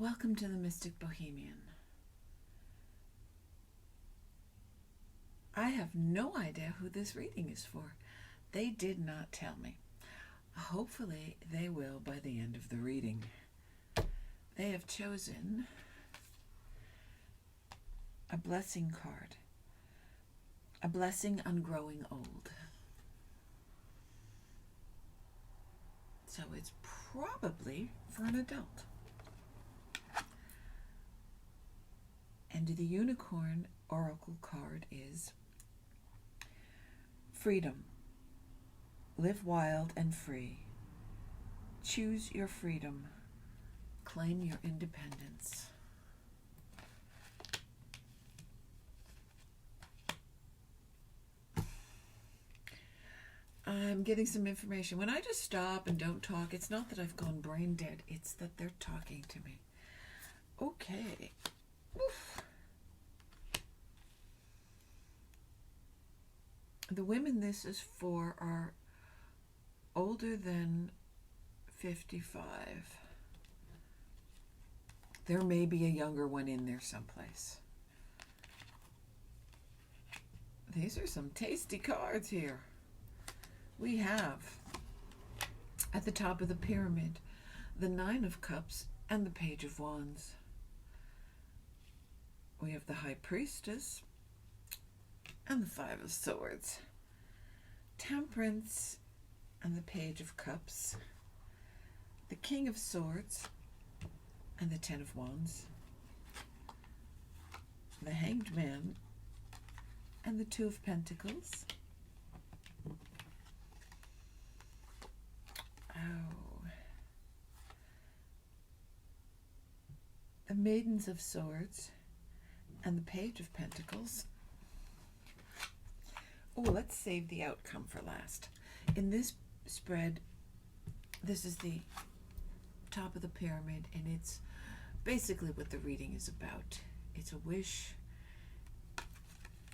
Welcome to the Mystic Bohemian. I have no idea who this reading is for. They did not tell me. Hopefully they will by the end of the reading. They have chosen a blessing card. A blessing on growing old. So it's probably for an adult. And the unicorn oracle card is freedom. Live wild and free. Choose your freedom. Claim your independence. I'm getting some information. When I just stop and don't talk, it's not that I've gone brain dead. It's that they're talking to me. Okay. Oof. The women this is for are older than 55. There may be a younger one in there someplace. These are some tasty cards here. We have, at the top of the pyramid, the Nine of Cups and the Page of Wands. We have the High Priestess and the Five of Swords. Temperance and the Page of Cups. The King of Swords and the Ten of Wands. The Hanged Man and the Two of Pentacles. The Maidens of Swords and the Page of Pentacles. Oh, let's save the outcome for last. In this spread, this is the top of the pyramid, and it's basically what the reading is about. It's a wish.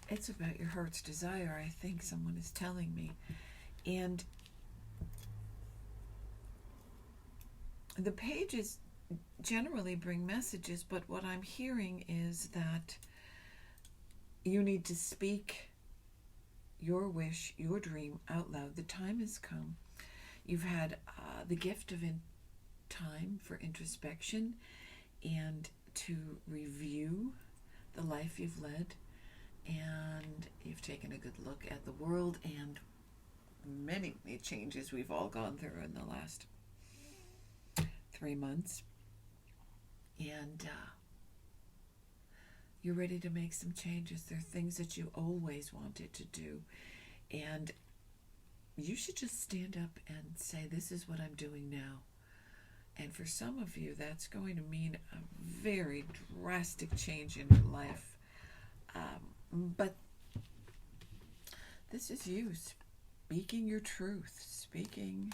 It's about your heart's desire, I think someone is telling me. And the pages generally bring messages, but what I'm hearing is that you need to speak your wish, your dream out loud. The time has come. You've had the gift of time for introspection and to review the life you've led, and you've taken a good look at the world and many changes we've all gone through in the last 3 months, and you're ready to make some changes. There are things that you always wanted to do, and you should just stand up and say, this is what I'm doing now. And for some of you, that's going to mean a very drastic change in your life. But this is you speaking your truth, speaking,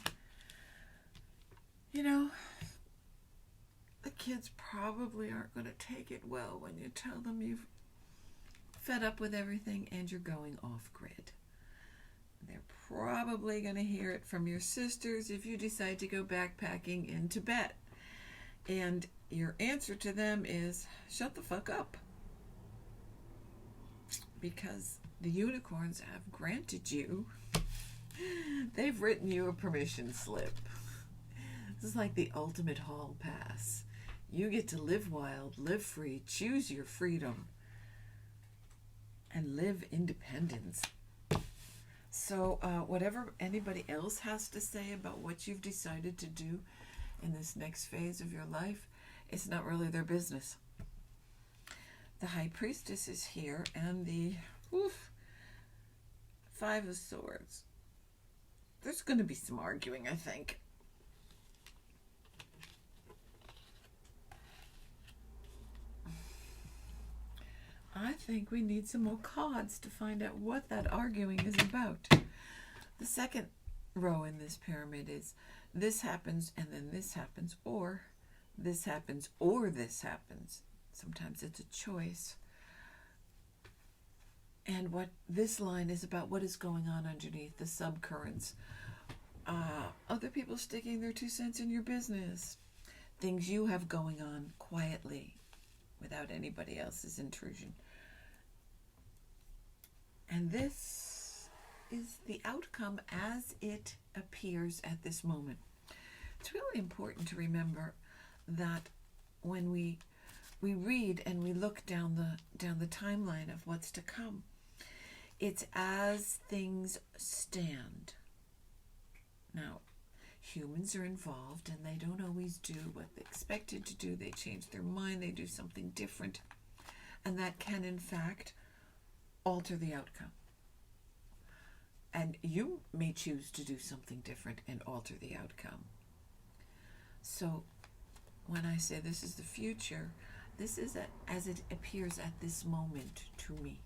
the kids probably aren't going to take it well when you tell them you've fed up with everything and you're going off grid. They're probably going to hear it from your sisters if you decide to go backpacking in Tibet. And your answer to them is, shut the fuck up. Because the unicorns have granted you, they've written you a permission slip. This is like the ultimate hall pass. You get to live wild, live free, choose your freedom, and live independence. So whatever anybody else has to say about what you've decided to do in this next phase of your life, it's not really their business. The High Priestess is here, and the Five of Swords. There's going to be some arguing, I think. I think we need some more cards to find out what that arguing is about. The second row in this pyramid is this happens and then this happens, or this happens or this happens. Sometimes it's a choice. And what this line is about, what is going on underneath, the subcurrents. Other people sticking their 2 cents in your business. things you have going on quietly without anybody else's intrusion. And this is the outcome as it appears at this moment. It's really important to remember that when we read and we look down the timeline of what's to come, it's as things stand. Now, humans are involved and they don't always do what they expected to do. They change their mind, they do something different, and that can in fact alter the outcome. And you may choose to do something different and alter the outcome. So when I say this is the future, this is as it appears at this moment to me.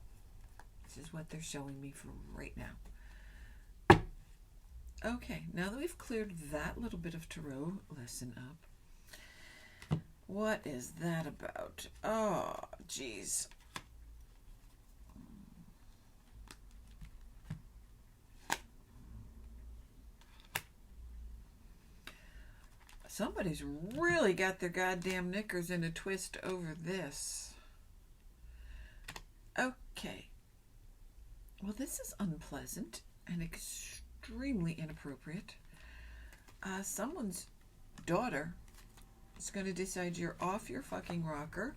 This is what they're showing me for right now. Okay, now that we've cleared that little bit of tarot lesson up, what is that about? Oh, geez. Somebody's really got their goddamn knickers in a twist over this. Okay. Well, this is unpleasant and extremely inappropriate. Someone's daughter is going to decide you're off your fucking rocker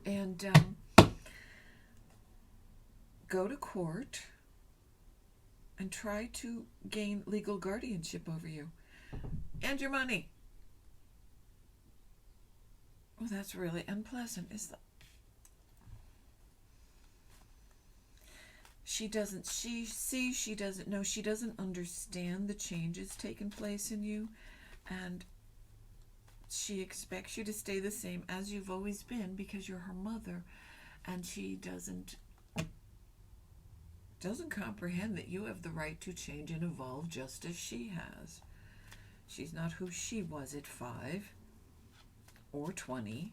and go to court and try to gain legal guardianship over you and your money. Well, that's really unpleasant, is that? She doesn't know, she doesn't understand the changes taking place in you, and she expects you to stay the same as you've always been because you're her mother, and she doesn't comprehend that you have the right to change and evolve just as she has. She's not who she was at 5 or 20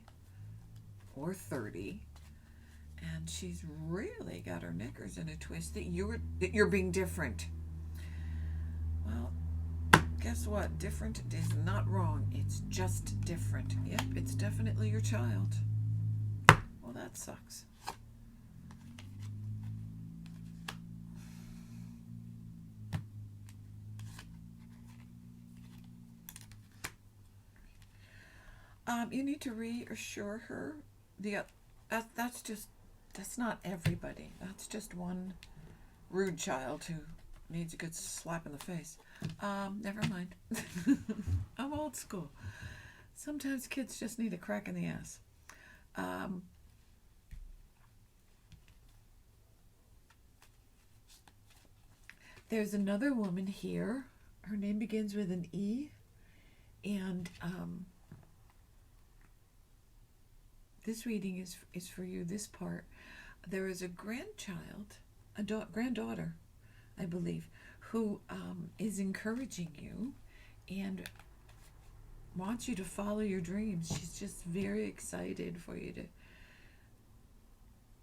or 30. And she's really got her knickers in a twist that you're being different. Well, guess what? Different is not wrong. It's just different. Yep, it's definitely your child. Well, that sucks. You need to reassure her. That's not everybody. That's just one rude child who needs a good slap in the face. Never mind. I'm old school. Sometimes kids just need a crack in the ass. There's another woman here. Her name begins with an E. And this reading is for you, this part. There is a grandchild, granddaughter, I believe, who is encouraging you and wants you to follow your dreams. She's just very excited for you to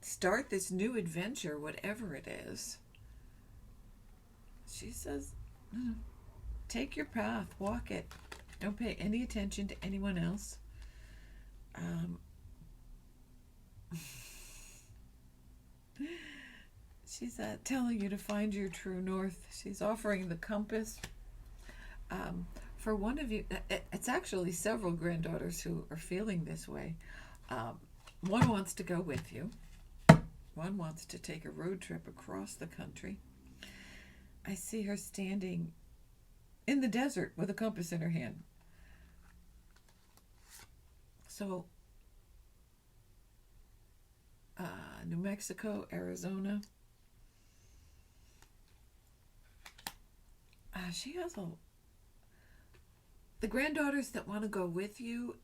start this new adventure, whatever it is. She says, take your path, walk it. Don't pay any attention to anyone else. She's telling you to find your true north. She's offering the compass. For one of you, it's actually several granddaughters who are feeling this way. One wants to go with you. One wants to take a road trip across the country. I see her standing in the desert with a compass in her hand. So, New Mexico, Arizona. She has the granddaughters that want to go with you.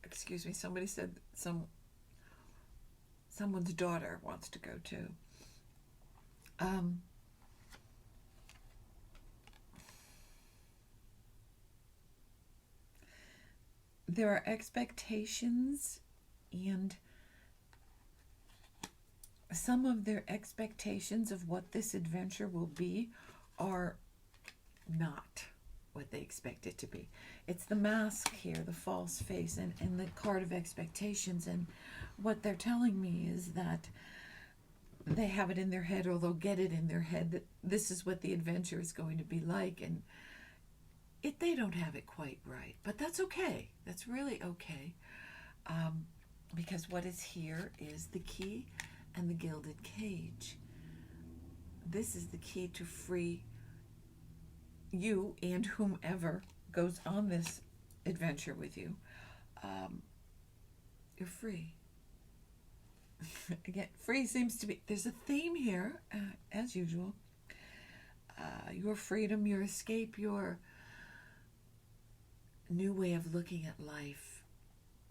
Excuse me, somebody said someone's daughter wants to go too. There are expectations, and some of their expectations of what this adventure will be are not. what they expect it to be. It's the mask here, the false face, and the card of expectations. And what they're telling me is that they have it in their head, or they'll get it in their head, that this is what the adventure is going to be like. And they don't have it quite right. But that's okay. That's really okay. Because what is here is the key and the gilded cage. This is the key to free you and whomever goes on this adventure with you. You're free. Again, free seems to be, there's a theme here, as usual. Your freedom, your escape, your new way of looking at life.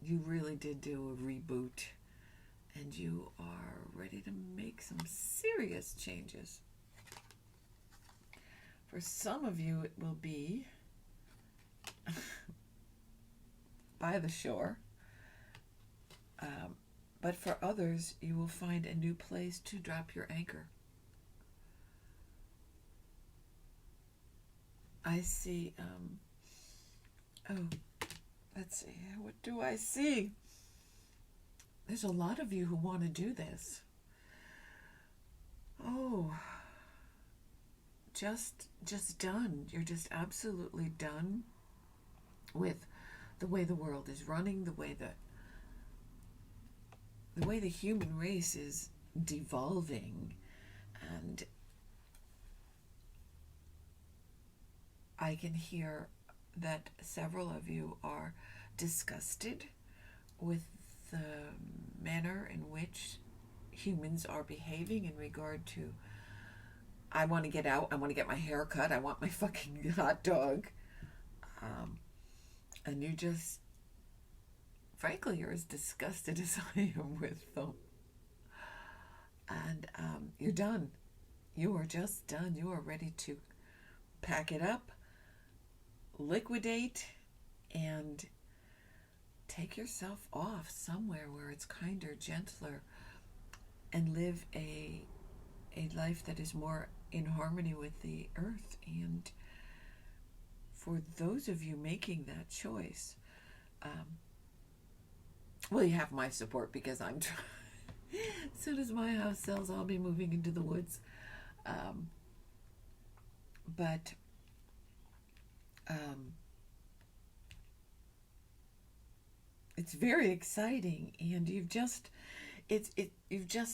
You really did do a reboot, and you are ready to make some serious changes. For some of you, it will be by the shore. But for others, you will find a new place to drop your anchor. I see, let's see, what do I see? There's a lot of you who want to do this. Oh, just done. You're just absolutely done with the way the world is running, the way the human race is devolving. And I can hear that several of you are disgusted with the manner in which humans are behaving in regard to, I want to get out, I want to get my hair cut, I want my fucking hot dog. And you just, frankly, you're as disgusted as I am with them. And you're done. You are just done. You are ready to pack it up, liquidate, and take yourself off somewhere where it's kinder, gentler, and live a life that is more in harmony with the earth. And for those of you making that choice, well, you have my support, because I'm trying. As soon as my house sells, I'll be moving into the woods. But it's very exciting, and you've just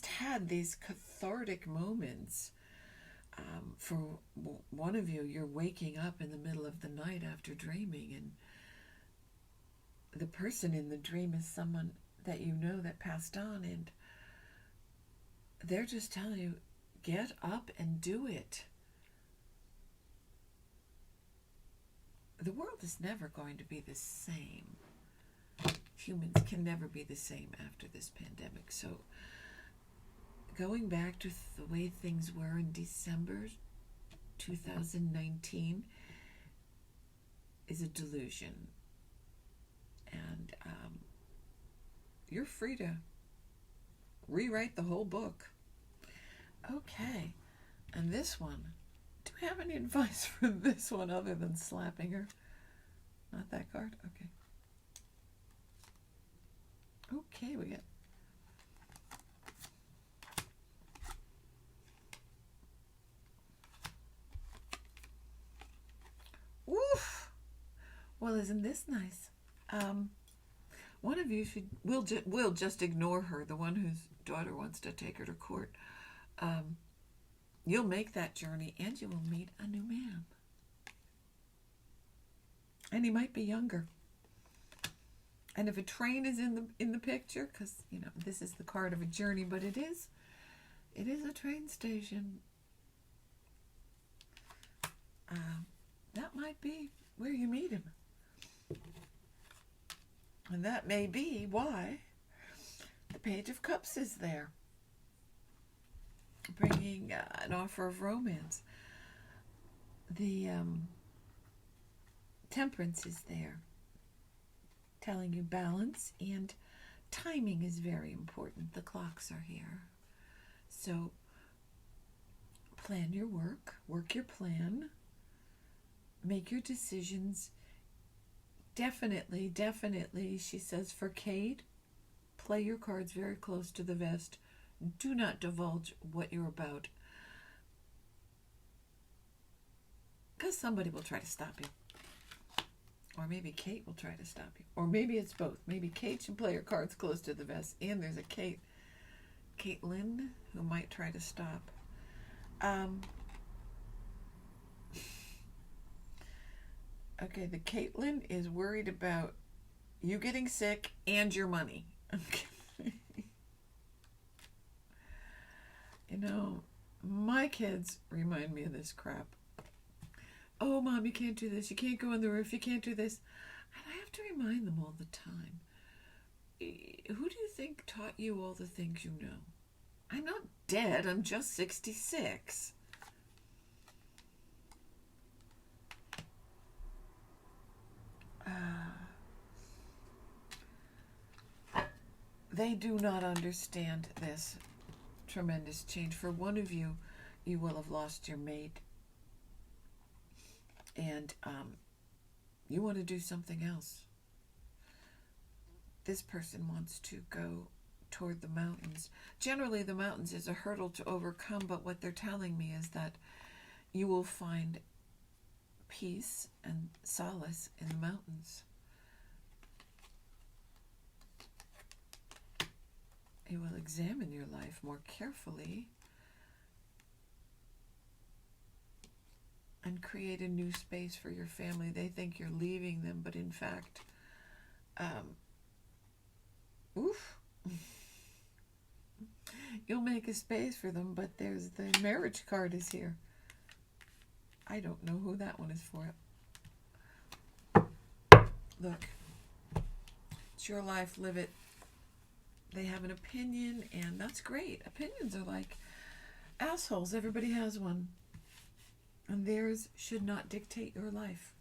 had these cathartic moments. For one of you, you're waking up in the middle of the night after dreaming, and the person in the dream is someone that you know that passed on, and they're just telling you, get up and do it. The world is never going to be the same. Humans can never be the same after this pandemic. So going back to the way things were in December 2019 is a delusion. And you're free to rewrite the whole book. Okay. And this one, do we have any advice for this one other than slapping her? Not that card? Okay. Okay, we got... Woof! Well, isn't this nice? One of you will just ignore her, the one whose daughter wants to take her to court. You'll make that journey, and you will meet a new man. And he might be younger. And if a train is in the picture, because this is the card of a journey, but it is a train station. That might be where you meet him. And that may be why the Page of Cups is there, bringing an offer of romance. The Temperance is there, telling you balance, and timing is very important. The clocks are here. So plan your work your plan, Make your decisions. Definitely, definitely, she says, for Kate, play your cards very close to the vest. Do not divulge what you're about, because somebody will try to stop you. Or maybe Kate will try to stop you. Or maybe it's both. Maybe Kate should play her cards close to the vest, and there's a Caitlin, who might try to stop. Okay, the Caitlin is worried about you getting sick and your money. Okay. You know, my kids remind me of this crap. Oh, Mom, you can't do this. You can't go on the roof. You can't do this. And I have to remind them all the time. Who do you think taught you all the things you know? I'm not dead. I'm just 66. They do not understand this tremendous change. For one of you, you will have lost your mate. And you want to do something else. This person wants to go toward the mountains. Generally, the mountains is a hurdle to overcome, but what they're telling me is that you will find peace and solace in the mountains. You will examine your life more carefully and create a new space for your family. They think you're leaving them, but in fact, you'll make a space for them, but there's the marriage card is here. I don't know who that one is for. Look, it's your life, live it. They have an opinion, and that's great. Opinions are like assholes. Everybody has one. And theirs should not dictate your life.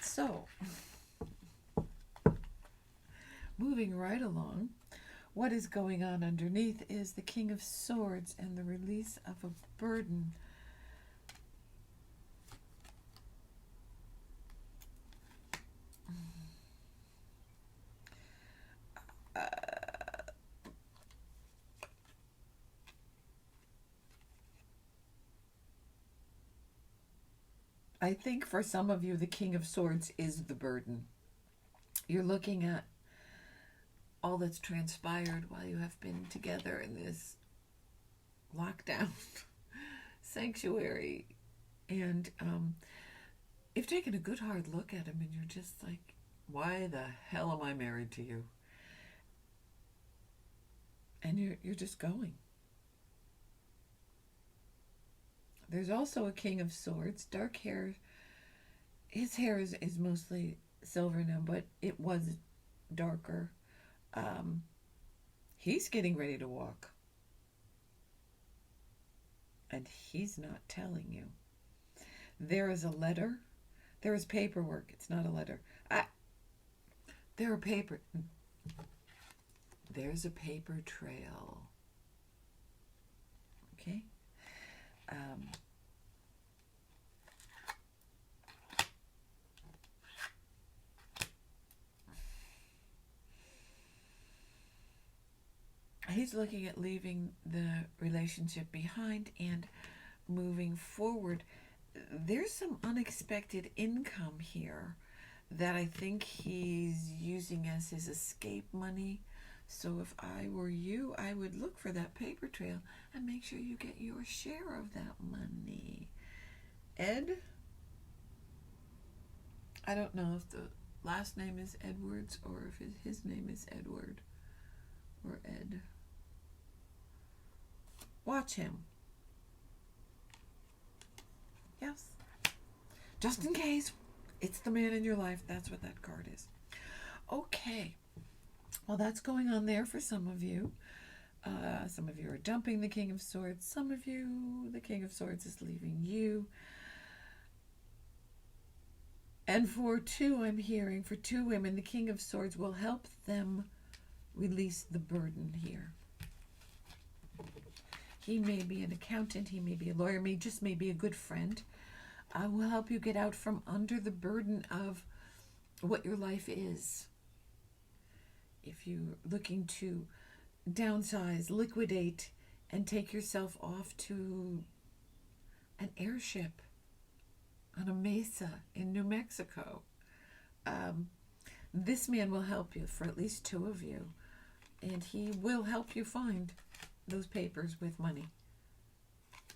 So, moving right along, what is going on underneath is the King of Swords and the release of a burden. I think for some of you, the King of Swords is the burden. You're looking at all that's transpired while you have been together in this lockdown sanctuary. And you've taken a good hard look at him, and you're just like, why the hell am I married to you? And you're just going. There's also a King of Swords, dark hair. His hair is mostly silver now, but it was darker. He's getting ready to walk. And he's not telling you. There is a letter. There is paperwork. It's not a letter. There's a paper trail. Okay? He's looking at leaving the relationship behind and moving forward. There's some unexpected income here that I think he's using as his escape money. So if I were you, I would look for that paper trail and make sure you get your share of that money. Ed? I don't know if the last name is Edwards or if his name is Edward or Ed. Watch him. Yes. Just in case. It's the man in your life. That's what that card is. Okay. Well, that's going on there for some of you. Some of you are dumping the King of Swords. Some of you, the King of Swords is leaving you. And for two, I'm hearing, for two women, the King of Swords will help them release the burden here. He may be an accountant, he may be a lawyer, may be a good friend. Will help you get out from under the burden of what your life is. If you're looking to downsize, liquidate, and take yourself off to an airship on a mesa in New Mexico, this man will help you for at least two of you. And he will help you find those papers with money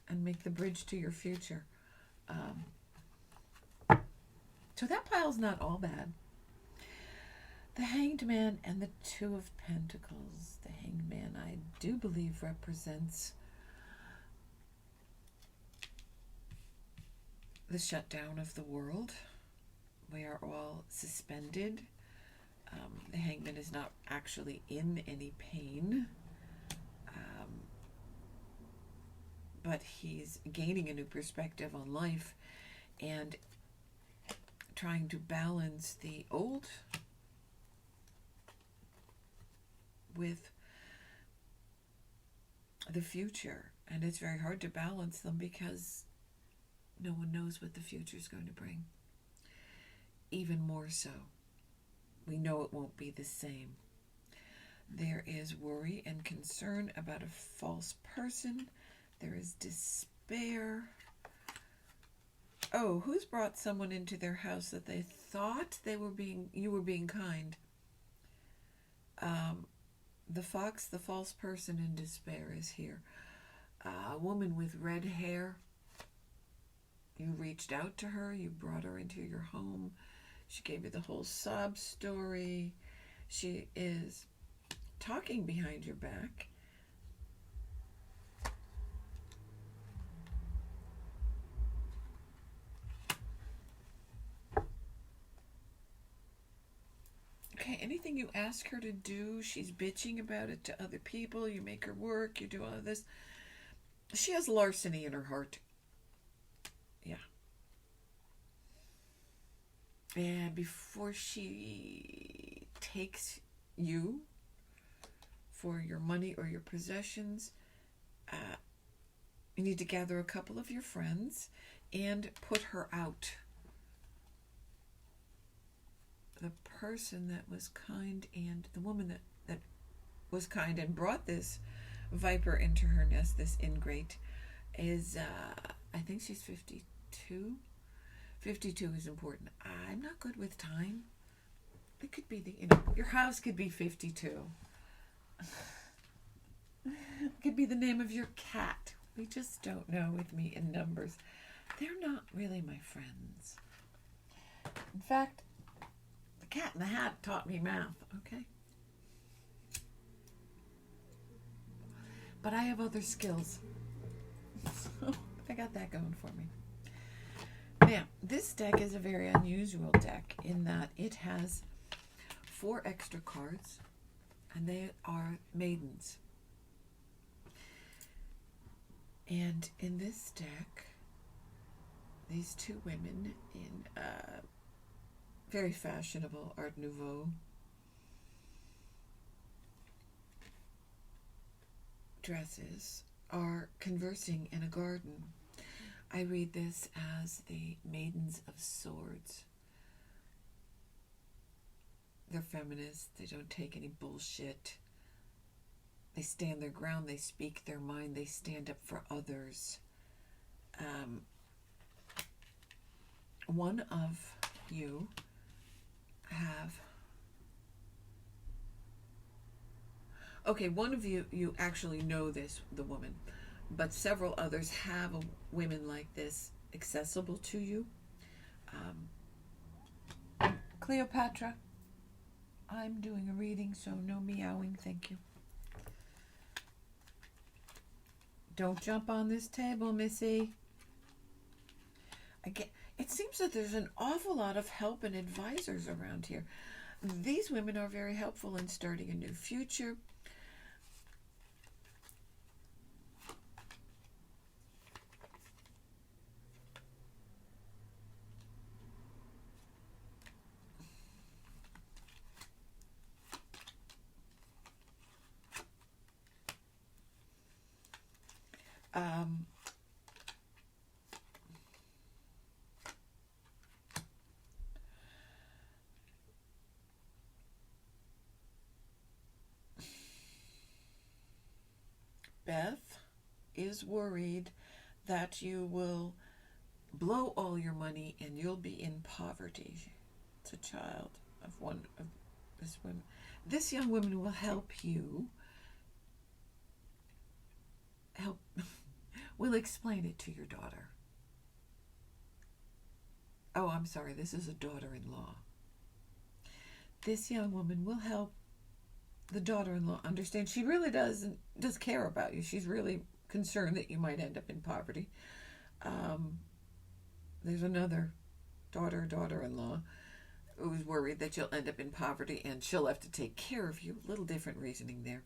and make the bridge to your future. So that pile's not all bad. The Hanged Man and the Two of Pentacles. The Hanged Man, I do believe, represents the shutdown of the world. We are all suspended. The Hangman is not actually in any pain, but he's gaining a new perspective on life and trying to balance the old with the future. And it's very hard to balance them because no one knows what the future is going to bring. Even more so, we know it won't be the same. There is worry and concern about a false person. There is despair. Oh, who's brought someone into their house that they thought you were being kind? The fox, the false person in despair, is here. A woman with red hair. You reached out to her. You brought her into your home. She gave you the whole sob story. She is talking behind your back. Okay, anything you ask her to do, she's bitching about it to other people. You make her work, you do all of this. She has larceny in her heart. Yeah. And before she takes you for your money or your possessions, you need to gather a couple of your friends and put her out. The person that was kind and the woman that was kind and brought this viper into her nest, this ingrate, is, I think she's 52. 52 is important. I'm not good with time. It could be your house could be 52. It could be the name of your cat. We just don't know with me in numbers. They're not really my friends. In fact, the Cat in the Hat taught me math, okay? But I have other skills. So I got that going for me. Now, this deck is a very unusual deck in that it has 4 extra cards, and they are maidens. And in this deck, these 2 women in very fashionable Art Nouveau dresses are conversing in a garden. I read this as the Maidens of Swords. They're feminists. They don't take any bullshit. They stand their ground. They speak their mind. They stand up for others. One of you have... Okay, one of you actually know this, the woman, but several others have women like this accessible to you. Cleopatra, I'm doing a reading, so no meowing, thank you. Don't jump on this table, Missy. It seems that there's an awful lot of help and advisors around here. These women are very helpful in starting a new future. Um, Beth is worried that you will blow all your money and you'll be in poverty. It's a child of one of this woman. This young woman will help you. We'll explain it to your daughter. Oh, I'm sorry, this is a daughter-in-law. This young woman will help the daughter-in-law understand she really does care about you. She's really concerned that you might end up in poverty. There's another daughter-in-law who's worried that you'll end up in poverty and she'll have to take care of you. A little different reasoning there.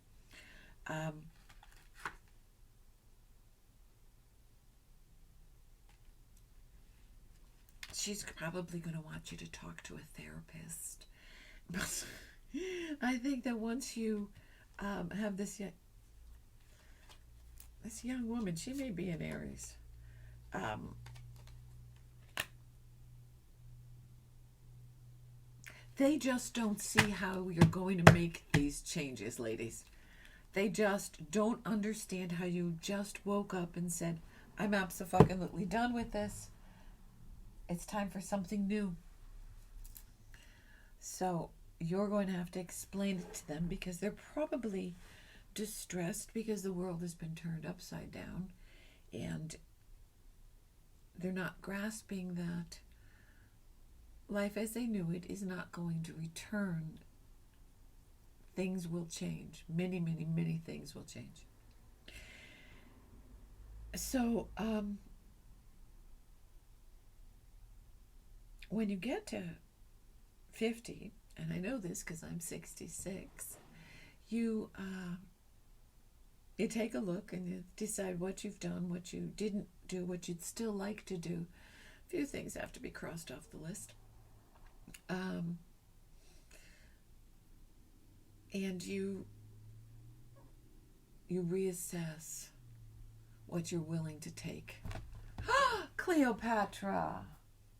She's probably going to want you to talk to a therapist. But I think that once you have this young woman, she may be an Aries. They just don't see how you're going to make these changes, ladies. They just don't understand how you just woke up and said, I'm abso-fucking-lutely done with this. It's time for something new. So you're going to have to explain it to them because they're probably distressed because the world has been turned upside down and they're not grasping that life as they knew it is not going to return. Things will change. Many, many, many things will change. So, when you get to 50, and I know this because I'm 66, you take a look and you decide what you've done, what you didn't do, what you'd still like to do. A few things have to be crossed off the list. And you reassess what you're willing to take. Cleopatra,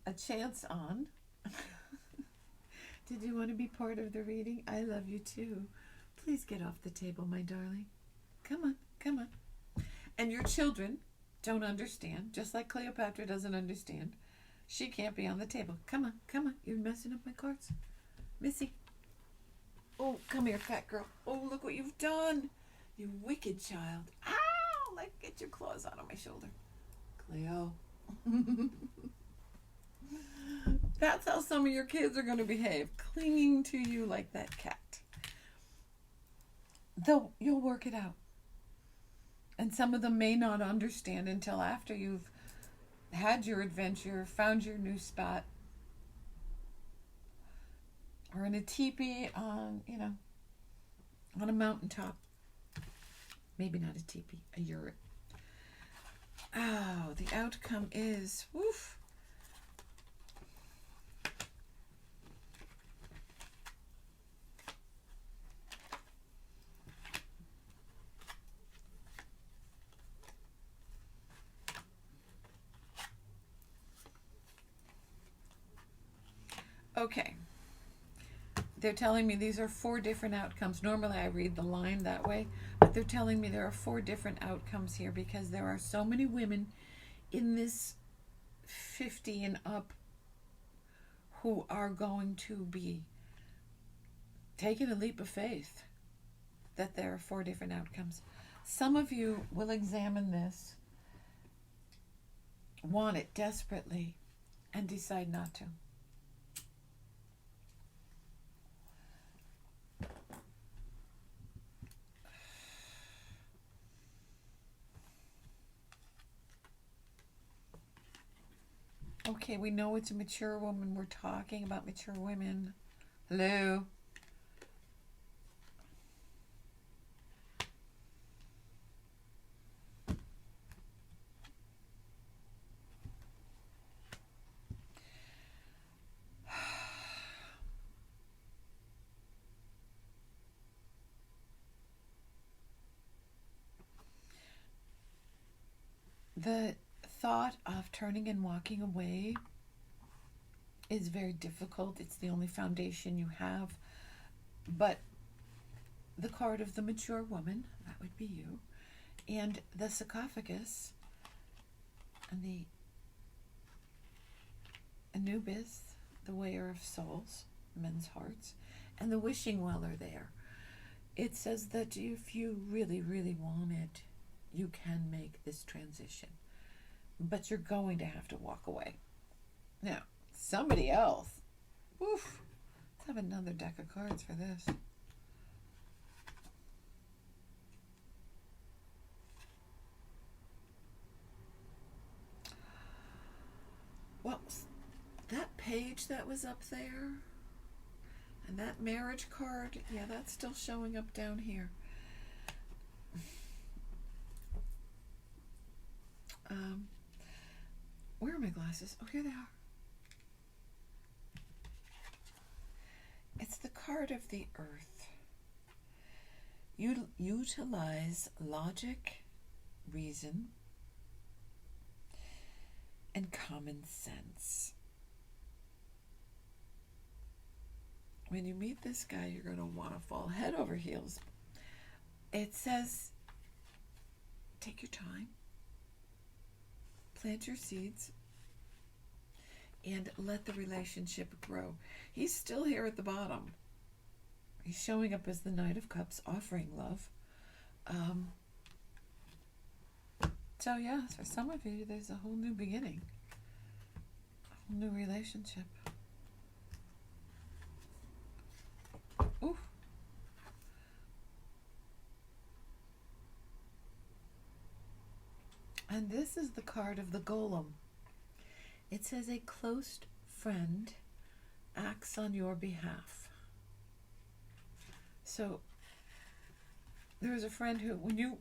a chance on. Did you want to be part of the reading? I love you too. Please get off the table, my darling. Come on, come on. And your children don't understand, just like Cleopatra doesn't understand. She can't be on the table. Come on, come on. You're messing up my cards. Missy. Oh, come here, fat girl. Oh, look what you've done. You wicked child. Ow! Like, get your claws out of my shoulder. Cleo. That's how some of your kids are going to behave. Clinging to you like that cat. Though you'll work it out. And some of them may not understand until after you've had your adventure, found your new spot, or in a teepee on, on a mountaintop. Maybe not a teepee, a yurt. Oh, the outcome is, woof. Okay. They're telling me these are 4 different outcomes. Normally I read the line that way, but they're telling me there are 4 different outcomes here because there are so many women in this 50 and up who are going to be taking a leap of faith that there are 4 different outcomes. Some of you will examine this, want it desperately, and decide not to. Okay, we know it's a mature woman. We're talking about mature women. Hello? The thought of turning and walking away is very difficult. It's the only foundation you have. But the card of the mature woman, that would be you, and the sarcophagus, and the Anubis, the weigher of souls, men's hearts, and the wishing well are there. It says that if you really, really want it, you can make this transition. But you're going to have to walk away. Now, somebody else. Oof. Let's have another deck of cards for this. Well, that page that was up there, and that marriage card, yeah, that's still showing up down here. Where are my glasses? Oh, here they are. It's the card of the earth. You utilize logic, reason, and common sense. When you meet this guy, you're going to want to fall head over heels. It says, take your time, plant your seeds, and let the relationship grow. He's still here at the bottom. He's showing up as the Knight of Cups, offering love. So yes, for some of you, there's a whole new beginning, a whole new relationship. Ooh. And this is the card of the Golem. It says a close friend acts on your behalf. So there is a friend who, when you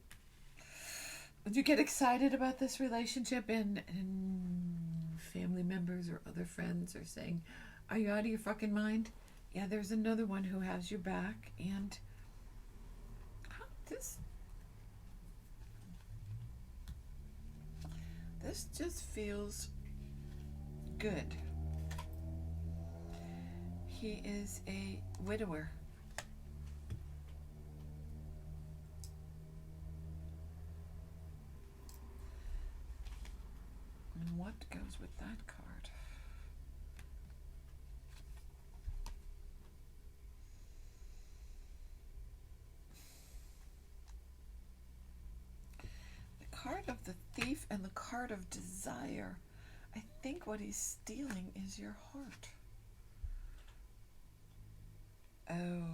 get excited about this relationship and family members or other friends are saying, are you out of your fucking mind? Yeah, there's another one who has your back, and this just feels good. He is a widower. And what goes with that card? The card of the thief and the card of desire. I think what he's stealing is your heart. Oh.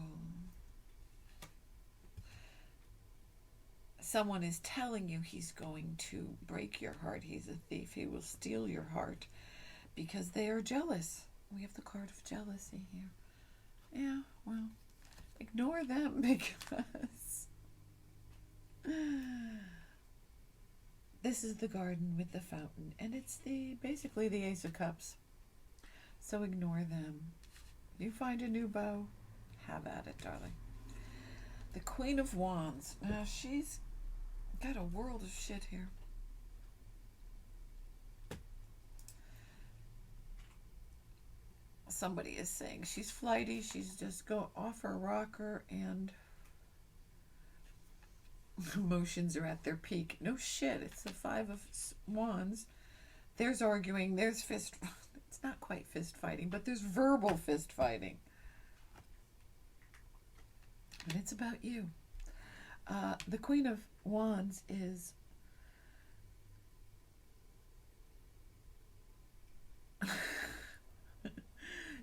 Someone is telling you he's going to break your heart. He's a thief. He will steal your heart because they are jealous. We have the card of jealousy here. Yeah, well, ignore them because this is the garden with the fountain, and it's basically the Ace of Cups. So ignore them. You find a new beau, have at it, darling. The Queen of Wands. Now she's got a world of shit here. Somebody is saying she's flighty, she's just go off her rocker, and emotions are at their peak. No shit, it's the Five of Wands. There's arguing, there's fist, it's not quite fist fighting, but there's verbal fist fighting. And it's about you. The Queen of Wands is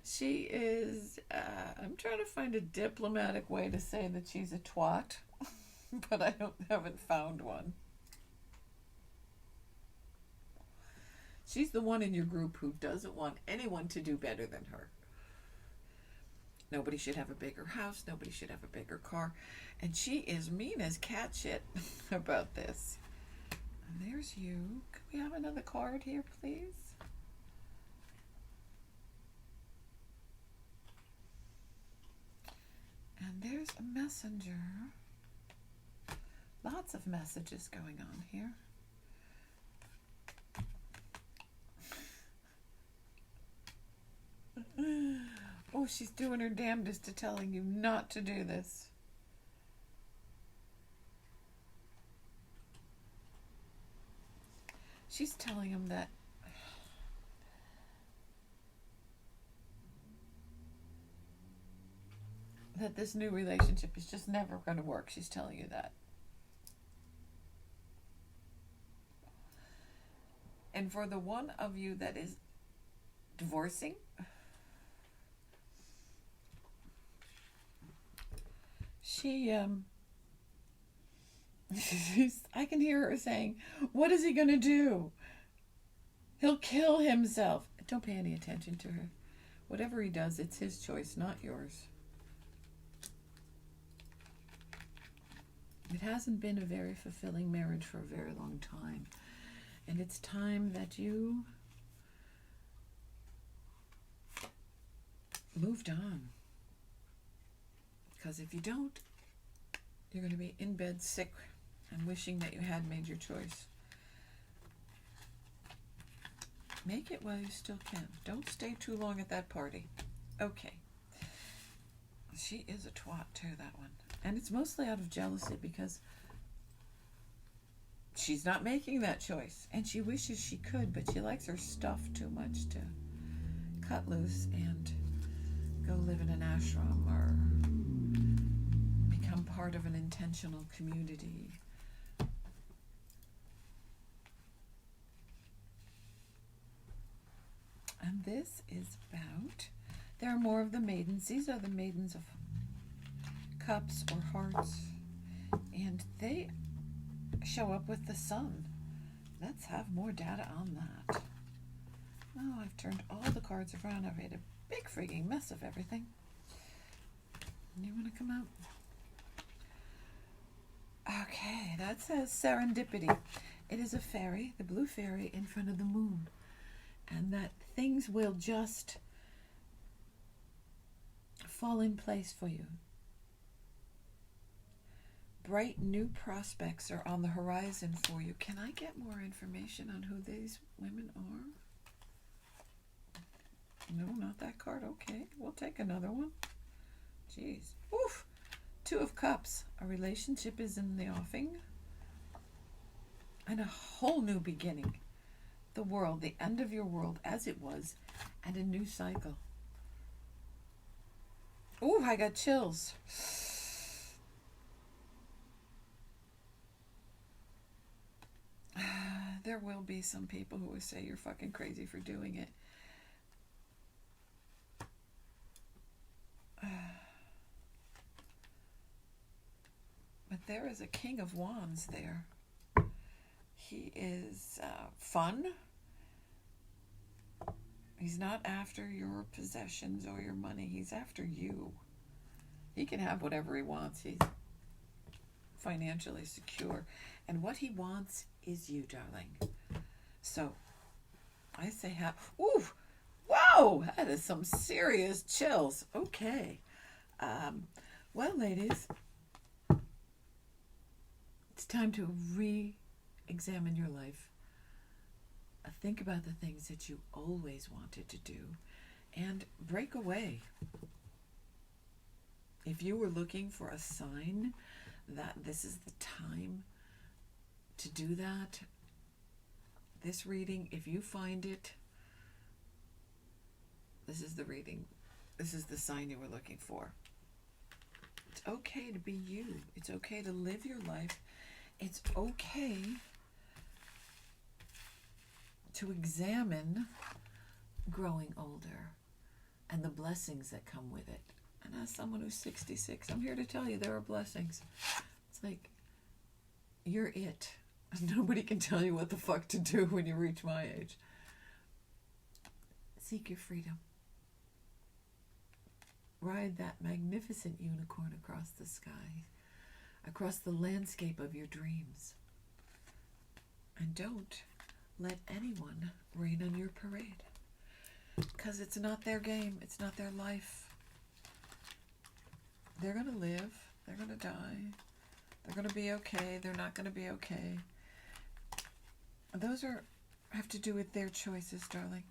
she is I'm trying to find a diplomatic way to say that she's a twat, but I haven't found one. She's the one in your group who doesn't want anyone to do better than her. Nobody should have a bigger house. Nobody should have a bigger car. And she is mean as cat shit about this. And there's you. Could we have another card here, please? And there's a messenger. Lots of messages going on here. Oh, she's doing her damnedest to telling you not to do this. She's telling him that this new relationship is just never going to work. She's telling you that. And for the one of you that is divorcing, I can hear her saying, what is he going to do? He'll kill himself. Don't pay any attention to her. Whatever he does, it's his choice, not yours. It hasn't been a very fulfilling marriage for a very long time. And it's time that you moved on. Because if you don't, you're going to be in bed sick and wishing that you had made your choice. Make it while you still can. Don't stay too long at that party. Okay. She is a twat too, that one. And it's mostly out of jealousy because she's not making that choice. And she wishes she could, but she likes her stuff too much to cut loose and go live in an ashram or become part of an intentional community. And this is about, there are more of the maidens. These are the maidens of cups or hearts. And they show up with the sun. Let's have more data on that. Oh, I've turned all the cards around. I've made a big freaking mess of everything. You want to come out? Okay, that says serendipity. It is a fairy, the blue fairy in front of the moon. And that things will just fall in place for you. Bright new prospects are on the horizon for you. Can I get more information on who these women are? No, not that card. Okay, we'll take another one. Jeez. Oof. Two of Cups. A relationship is in the offing. And a whole new beginning. The world, the end of your world as it was, and a new cycle. Ooh, I got chills. There will be some people who will say you're fucking crazy for doing it. But there is a King of Wands there. He is fun. He's not after your possessions or your money. He's after you. He can have whatever he wants. He's financially secure. And what he wants is you, darling. So, I say, ooh, whoa, that is some serious chills. Okay. Well, ladies, it's time to re-examine your life. Think about the things that you always wanted to do and break away. If you were looking for a sign that this is the time to do that, this reading, if you find it, this is the reading. This is the sign you were looking for. It's okay to be you. It's okay to live your life. It's okay to examine growing older and the blessings that come with it. And as someone who's 66, I'm here to tell you there are blessings. It's like, you're it. Nobody can tell you what the fuck to do when you reach my age. Seek your freedom. Ride that magnificent unicorn across the sky, across the landscape of your dreams. And don't let anyone rain on your parade. Because it's not their game. It's not their life. They're going to live. They're going to die. They're going to be okay. They're not going to be okay. Those have to do with their choices, darling.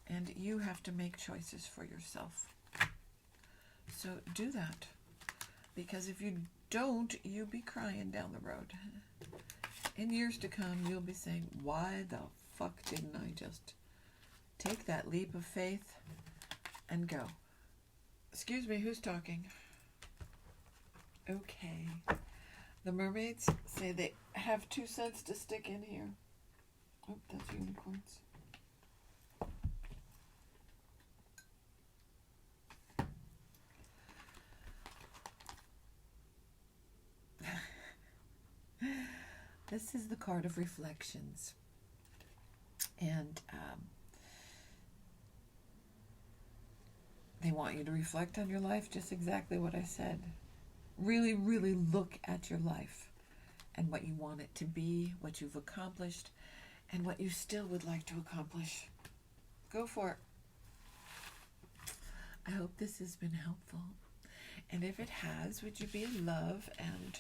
And you have to make choices for yourself. So do that. Because if you don't, you'll be crying down the road. In years to come, you'll be saying, why the fuck didn't I just take that leap of faith and go? Excuse me, who's talking? Okay. The mermaids say they have 2 cents to stick in here. Oh, that's unicorns. This is the card of reflections. And they want you to reflect on your life, just exactly what I said. Really, really look at your life and what you want it to be, what you've accomplished, and what you still would like to accomplish. Go for it. I hope this has been helpful. And if it has, would you be in love and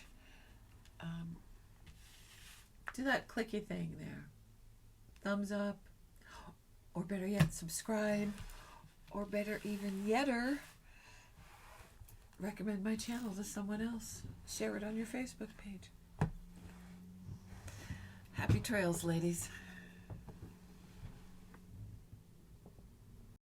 do that clicky thing there? Thumbs up, or better yet, subscribe, or better even yetter, recommend my channel to someone else. Share it on your Facebook page. Happy trails, ladies.